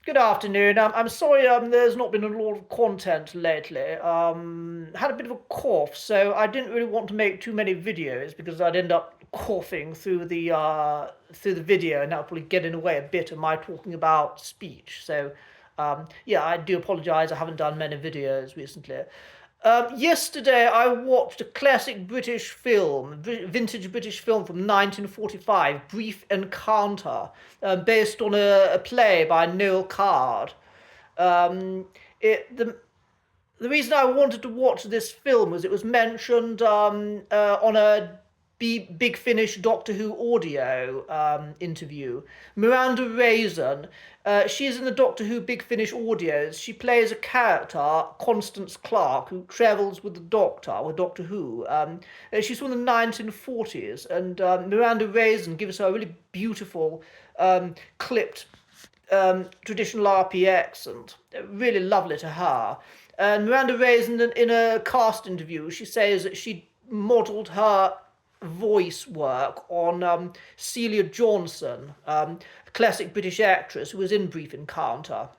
Good afternoon. I'm sorry, there's not been a lot of content lately. Had a bit of a cough, so I didn't really want to make too many videos because I'd end up coughing through the video, and that would probably get in the way a bit of my talking about speech. So, yeah, I do apologise. I haven't done many videos recently. Yesterday, I watched a classic British film, vintage British film from 1945, Brief Encounter, based on a play by Noel Card. Um, it, the reason I wanted to watch this film was it was mentioned on a Big Finish Doctor Who audio interview. Miranda Raisin, she's in the Doctor Who Big Finish audios. She plays a character, Constance Clark, who travels with the Doctor, with Doctor Who. She's from the 1940s, and Miranda Raisin gives her a really beautiful, clipped traditional RP accent. Really lovely to her. And Miranda Reyes, in a cast interview, she says that she modelled her voice work on Celia Johnson, a classic British actress who was in Brief Encounter.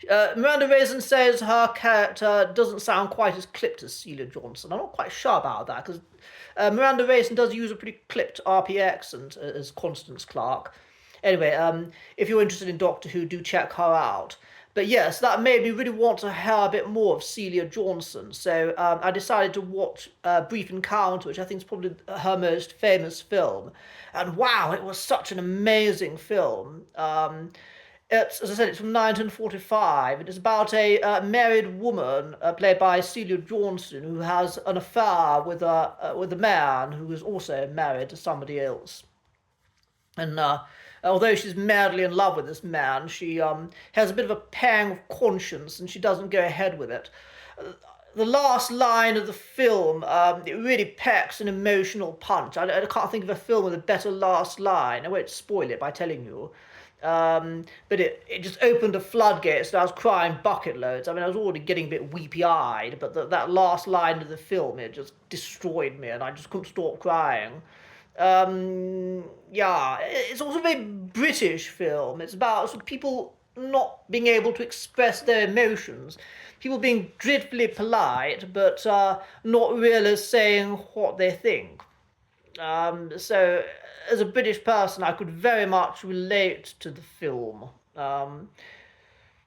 Miranda Raisin says her character doesn't sound quite as clipped as Celia Johnson. I'm not quite sure about that because Miranda Raisin does use a pretty clipped RP accent as Constance Clark. Anyway, if you're interested in Doctor Who, do check her out. But yes, that made me really want to hear a bit more of Celia Johnson. So I decided to watch Brief Encounter, which I think is probably her most famous film. And wow, it was such an amazing film. As I said, it's from 1945. It is about a married woman played by Celia Johnson who has an affair with a man who is also married to somebody else. And although she's madly in love with this man, she has a bit of a pang of conscience and she doesn't go ahead with it. The last line of the film, it really packs an emotional punch. I can't think of a film with a better last line. I won't spoil it by telling you. But it just opened a floodgates and I was crying bucket loads. I mean, I was already getting a bit weepy-eyed, but that last line of the film, it just destroyed me and I just couldn't stop crying. Yeah, it's also a very British film. It's about sort of people not being able to express their emotions, people being dreadfully polite, but not really saying what they think. So, as a British person, I could very much relate to the film. Um,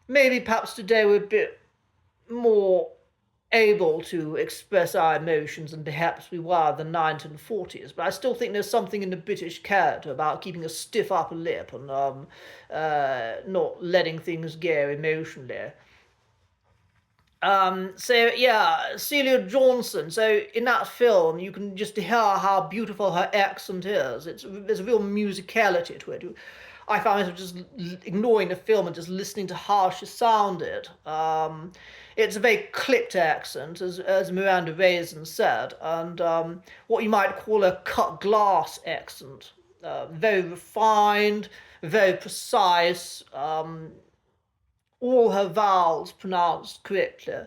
Maybe perhaps today we're a bit more able to express our emotions than perhaps we were in the 1940s. But I still think there's something in the British character about keeping a stiff upper lip and not letting things go emotionally. So yeah, Celia Johnson. So in that film, you can just hear how beautiful her accent is. There's a real musicality to it. I found myself just ignoring the film and just listening to how she sounded. It's a very clipped accent, as Miranda Raisin said, and what you might call a cut glass accent. Very refined, very precise. All her vowels pronounced correctly.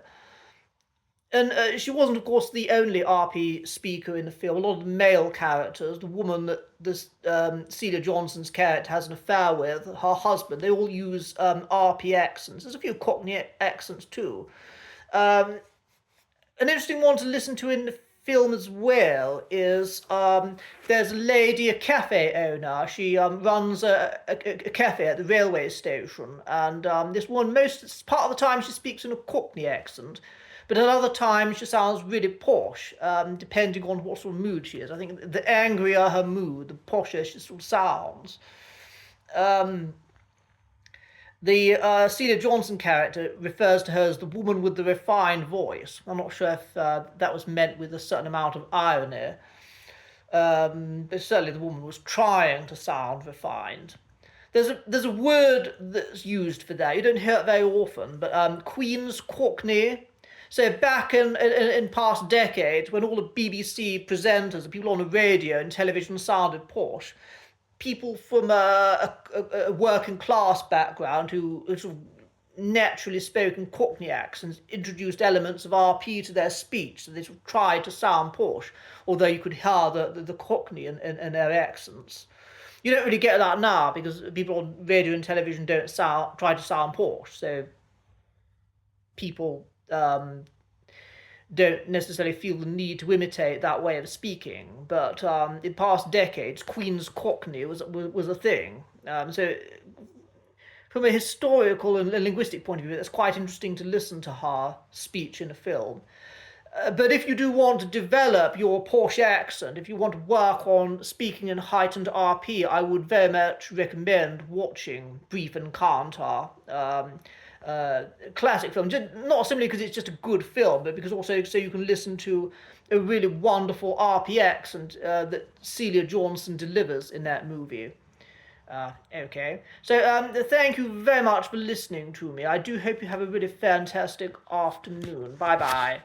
And she wasn't, of course, the only RP speaker in the film. A lot of the male characters, the woman that this Celia Johnson's character has an affair with, her husband, they all use RP accents. There's a few Cockney accents too. Um, an interesting one to listen to in the film as well is there's a lady, a cafe owner. She runs a cafe at the railway station, and this one, most part of the time, she speaks in a Cockney accent. But at other times, she sounds really posh, depending on what sort of mood she is. I think the angrier her mood, the posher she sort of sounds. Um, the Celia Johnson character refers to her as the woman with the refined voice. I'm not sure if that was meant with a certain amount of irony, but certainly the woman was trying to sound refined. There's a word that's used for that. You don't hear it very often, but Queen's Cockney. So back in past decades, when all the BBC presenters, the people on the radio and television sounded posh, people from a working class background who sort of naturally spoken Cockney accents introduced elements of RP to their speech, so they sort of tried to sound posh, although you could hear the Cockney in their accents. You don't really get that now because people on radio and television don't try to sound posh. So people don't necessarily feel the need to imitate that way of speaking. But in past decades, Queen's Cockney was a thing. So from a historical and linguistic point of view, it's quite interesting to listen to her speech in a film. But if you do want to develop your Porsche accent, if you want to work on speaking in heightened RP, I would very much recommend watching Brief Encounter. Classic film, just, not simply because it's just a good film, but because also so you can listen to a really wonderful RP accent that Celia Johnson delivers in that movie. Okay. So, thank you very much for listening to me. I do hope you have a really fantastic afternoon. Bye bye.